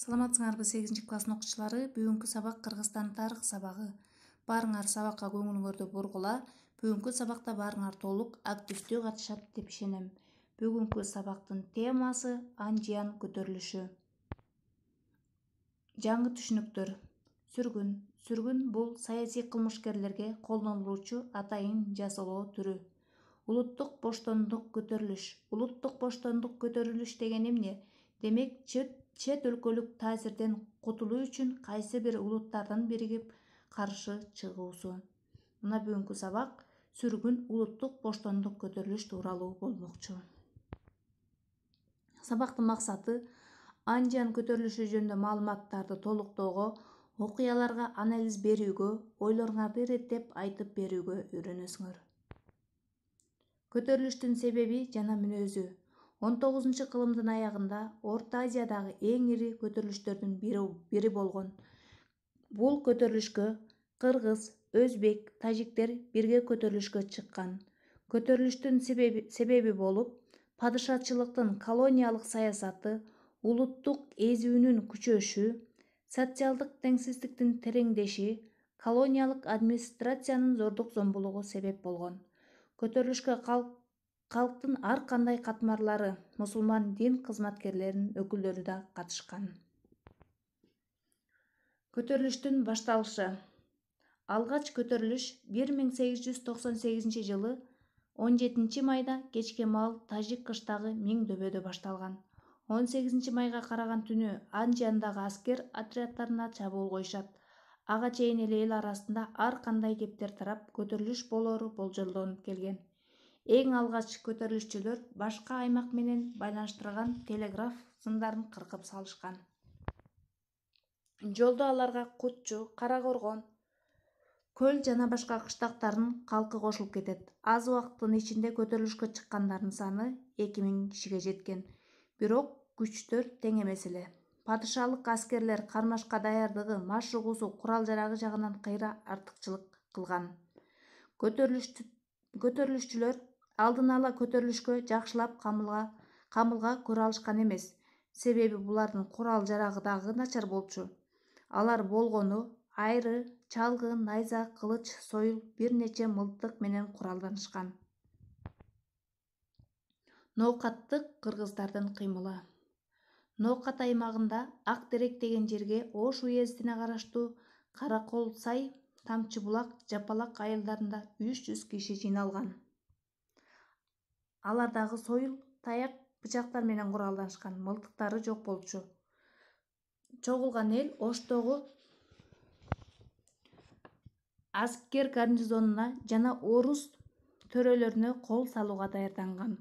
Саламатсыңарбы 8 класстын окуучулары? Бүгүнкү сабак Кыргызстан тарых сабагы. Барыңар сабакка көңүлүңөрдү бургула. Бүгүнкү сабакта барыңар толук активдүү катышат деп ишенем. Бүгүнкү сабактын темасы Анжиян көтөрүлүшү. Жаңы түшүнүктөр. Сүргүн. Сүргүн бул саясий кылмышкерлерге колдонулуучу атайын жазалоо түрү. Улуттук боштондук көтөрүлүш. Улуттук боштондук көтөрүлүш деген эмне? Демек, чет өлкөлүк таасирден кутулуу үчүн кайсы бир улуттардын биригип каршы чыгуусу. Мына бүгүнкү сабак сүргүн улуттук боштондук көтөрүлүш тууралуу болмокчу. Сабактын максаты Анжиян көтөрүлүшү жөнүндө маалыматтарды толуктоого, окуяларга анализ берүүгө, ойлоруңарды иреттеп айтып берүүгө үйрөнөсүңөр. Көтөрүлүштүн себеби жана мүнөзү. 19-кылымдын аягында Орто Азиядагы эң ири көтөрүлүштөрдүн бири болгон. Бул көтөрүлүшкө кыргыз, өзбек, тажиктер бирге көтөрүлүшкө чыккан. Көтөрүлүштүн себеби болуп, падышачылыктын колониялык саясаты, улуттук эзүүнүн күчөшү, социалдык теңсиздиктин тереңдеши, колониялык администрациянын зордук-зомбулугу себеп болгон. Көтөрүлүшкө калктын ар кандай катмарлары, мусулман дин кызматкерлеринин өкүлдөрү да катышкан. Көтөрүлүштүн башталышы. Алгач көтөрүлүш 1898 жылы 17 майда кечке маал Тажик кыштагы Миңдөбөдө башталган. 18 майга караган түнү Анжияндагы аскер отряддарына чабуул коюшат. Ага чейин эле эл арасында ар кандай кептер тарап, көтөрүлүш болоору болжолдонуп келген. Эң алгач көтөрүлүшчүлөр башка аймак менен байланыштырган телеграф сымдарын кыркып салышкан. Жолдо аларга Кутчу, Кара Коргон, Көл жана башка кыштактардын калкы кошулуп кетет. Аз убакыттын ичинде көтөрүлүшкө чыккандардын саны 2000 кишиге жеткен. Бирок күчтөр тең эмес эле. Падышалык аскерлер кармашка даярдыгы, машыгуусу, курал-жарагы жагынан кыйра артыкчылык кылган. Көтөрүлүшчүлөр алдын ала көтөрүлүшкө жакшылап камылга көрө алышкан эмес. Себеби булардын курал-жарагы дагы начар болчу. Алар болгону айры, чалгы, найза, кылыч, сойыл, бир нече мылтык менен куралданышкан. Ноокаттык кыргыздардын кыймылы. Ноокат аймагында Ак Терек деген жерге Ош уездине караштуу Каракол-Сай, Тамчы булак, Жапалак айылдарында 300 киши жыйналган. Алар дагы сойыл, таяк, бычактар менен куралданышкан, мылтыктары жок болчу. Чогулган эл Оштогу аскер гарнизонуна жана орус төрөлөрүнө кол салууга даярданган.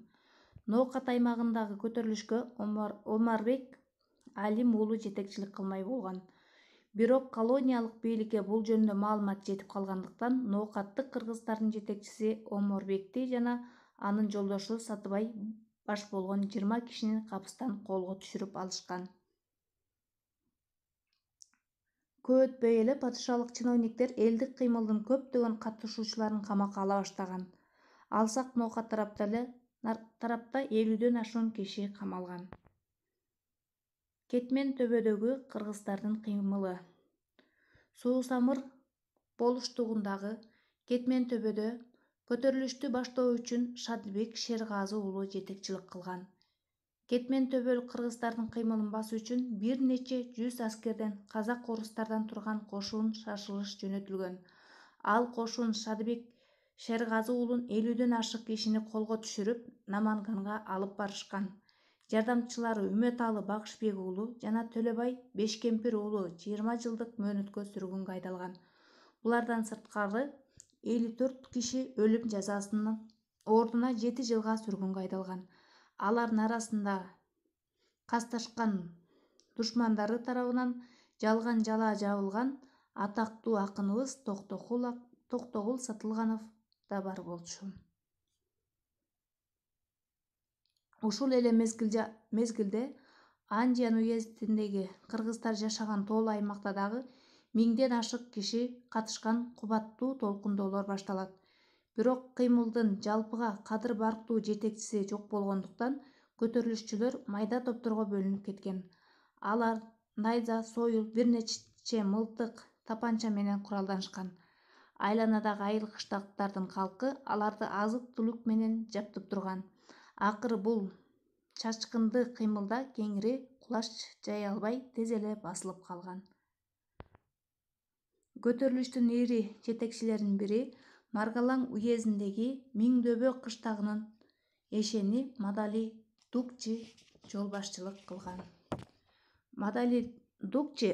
Ноокат аймагындагы көтөрүлүшкө Омарбек Алим уулу жетекчилик кылмай болгон. Бирок колониялык бийликке бул жөнүндө маалымат жетип калгандыктан ноокаттык кыргыздардын жетекчиси Омарбекти жана анын жолдошу Сатыбай баш болгон 20 кишини капыстан колго түшүрүп алышкан. Көп өтпөй эле падышалык чиновниктер элдик кыймылдын көптөгөн катышуучуларын камакка ала баштаган. Алсак Ноокат тарапта 50дөн ашуун киши камалган. Кетмен төбөдөгү кыргыздардын кыймылы. Суусамыр болуштугундагы Кетмен төбөдө көтөрүлүштү баштоо үчүн Шадыбек Шергазы уулу жетекчилик кылган. Кетмен төбөлүк кыргыздардын кыймылын басуу үчүн бир нече 100 аскерден казак-орустардан турган кошун шашылыш жөнөтүлгөн. Ал кошун Шадыбек Шергазы уулун 50дөн ашык кишини колго түшүрүп, Наманганга алып барышкан. Жардамчылары Үмөталы Багышбек уулу жана Төлөбай Бешкемпир уулу 20 жылдык мөөнөткө сүргүнгө айдалган. Булардан сырткары 54 киши өлүм жазасынын ордуна 7 жылга сүргүнгө айдалган. Алардын арасында касташкан душмандары тарабынан жалган жала жабылган атактуу акыныбыз Токтогул Сатылганов да бар болчу. Ушул эле мезгилде Анжиян уездиндеги кыргыздар жашаган тоолуу аймакта дагы 1000ден ашык киши катышкан кубаттуу толкундоолор башталат. Бирок кыймылдын жалпыга кадыр барктуу жетекчиси жок болгондуктан көтөрүлүшчүлөр майда топторго бөлүнүп кеткен. Алар найза, сойыл, бир нече мылтык, тапанча менен куралданышкан. Айланадагы айыл кыштактардын калкы аларды азык-түлүк менен жаптып турган. Акыры бул чачкынды кыймылда кеңири кулаш жай албай тез эле басылып калган. Көтөрүлүштүн ири жетекчилеринин бири Маргалаң уездиндеги Миңдөбө кыштагынын эшени Мадали Дукчи жол башчылык кылган. Мадали Дукчи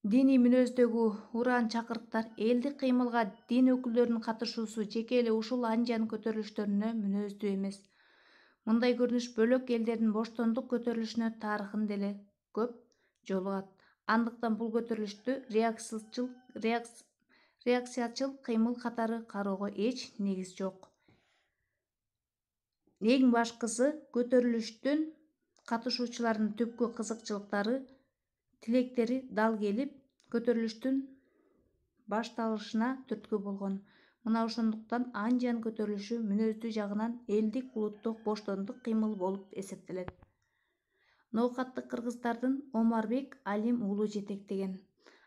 диний мүнөздөгү ураан чакырыктар, элдик кыймылга дин өкүлдөрүнүн катышуусу жеке эле ушул анжан көтөрүлүштөрүнө мүнөздүү эмес. Мындай көрүнүш бөлөк элдердин боштондук көтөрүлүшүнө тарыхын деле көп жолугат. Андыктан бул көтөрүлүштү реакциячыл кыймыл катары кароого эч негиз жок. Эң башкысы, көтөрүлүштүн катышуучуларынын түпкү кызыкчылыктары, тилектери дал келип, көтөрүлүштүн башталышына түрткү болгон. Мына ошондуктан анжан көтөрүлүшү мүнөздүү жагынан элдик улуттук боштондук кыймыл болуп эсептелет. Ноокатты кыргыздардын Омарбек Алим уулу жетектеген.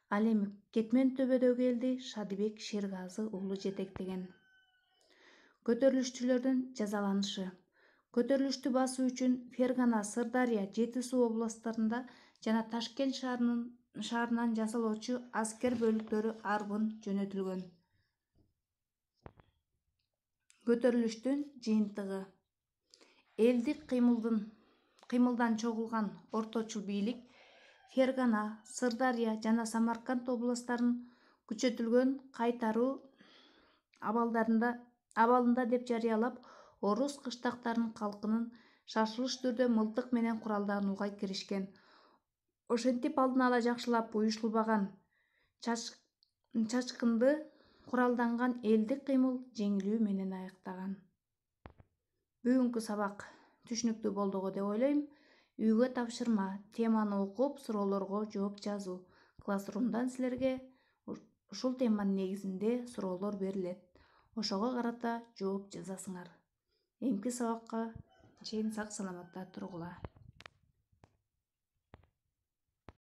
Ал эми Кетмен төбөдөгү элди Шадыбек Шергазы уулу жетектеген. Көтөрүлүшчүлөрдүн жазаланышы. Көтөрүлүштү басуу үчүн Фергана, Сырдарья, Жети Суу областтарында жана Ташкент шаарынан жасалоочу аскер бөлүктөрү арбын жөнөтүлгөн. Көтөрүлүштүн жыйынтыгы. Элдик кыймылдан чогулган орточул бийлик Фергана, Сырдарья жана Самарканд областтарын күчөтүлгөн кайтаруу абалында деп жарыялап, орус кыштактарынын калкынын шашылыш түрдө мылтык менен куралданууга киришкен. Ошентип алдын ала жакшылап уюштурулбаган чачкынды куралданган элдик кыймыл жеңилүү менен аяктаган. Бүгүнкү сабак түшүнүктүү болду деп ойлойм. Үйгө тапшырма: теманы окуп, суроолорго жооп жазуу. Классрумдан силерге ушул теманын негизинде суроолор берилет. Ошого карата жооп жазасыңар. Эмки сабакка чейин сак саламатта тургула.